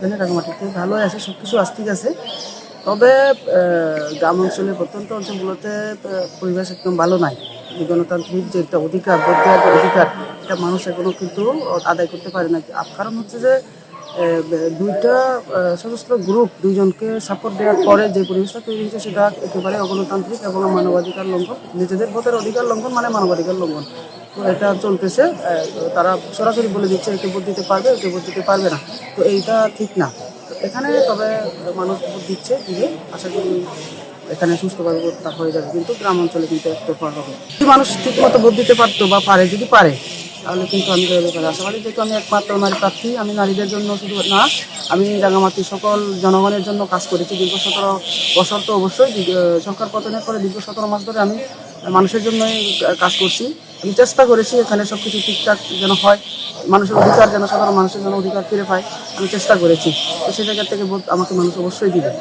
এখানে রাঙামাটিতে ভালো আছে, সব কিছু ঠিক আছে। তবে গ্রাম অঞ্চলে প্রত্যন্ত অঞ্চলগুলোতে পরিবেশ একদম ভালো নাই। এই গণতান্ত্রিক যে একটা অধিকার, ভোট দেওয়ার যে অধিকার, এটা মানুষ এখনো কিন্তু আদায় করতে পারে না। কারণ হচ্ছে যে দুইটা সশস্ত্র গ্রুপ দুইজনকে সাপোর্ট দেওয়ার পরে যে পরিবেশটা তৈরি হয়েছে সেটা একেবারে অগণতান্ত্রিক এবং মানবাধিকার লঙ্ঘন। নিজেদের ভোটের অধিকার লঙ্ঘন মানে মানবাধিকার লঙ্ঘন। তো এটা চলতেছে। তারা সরাসরি বলে দিচ্ছে একে ভোট দিতে পারবে, একে ভোট দিতে পারবে না। তো এইটা ঠিক না। তো এখানে তবে মানুষ ভোট দিচ্ছে, দিয়ে আশা করি এখানে সুস্থভাবে ভোটটা হয়ে যাবে। কিন্তু গ্রাম অঞ্চলে কিন্তু একতরফা হবে। যদি মানুষ ঠিক মতো ভোট দিতে পারতো বা পারে, যদি পারে তাহলে কিন্তু আমি এই ব্যাপারে আশাবাদী। যেহেতু আমি একমাত্র নারী প্রার্থী, আমি নারীদের জন্য শুধু না, আমি রাঙামাটির সকল জনগণের জন্য কাজ করেছি দীর্ঘ 17 বছর। তো অবশ্যই সরকার পতনের পরে দীর্ঘ 17 মাস ধরে আমি মানুষের জন্যই কাজ করছি। আমি চেষ্টা করেছি এখানে সব কিছু ঠিকঠাক যেন হয়, মানুষের অধিকার যেন, সাধারণ মানুষের যেন অধিকার ফিরে পায়, আমি চেষ্টা করেছি। তো সেই জায়গা থেকে ভোট আমাকে মানুষ অবশ্যই দিবে।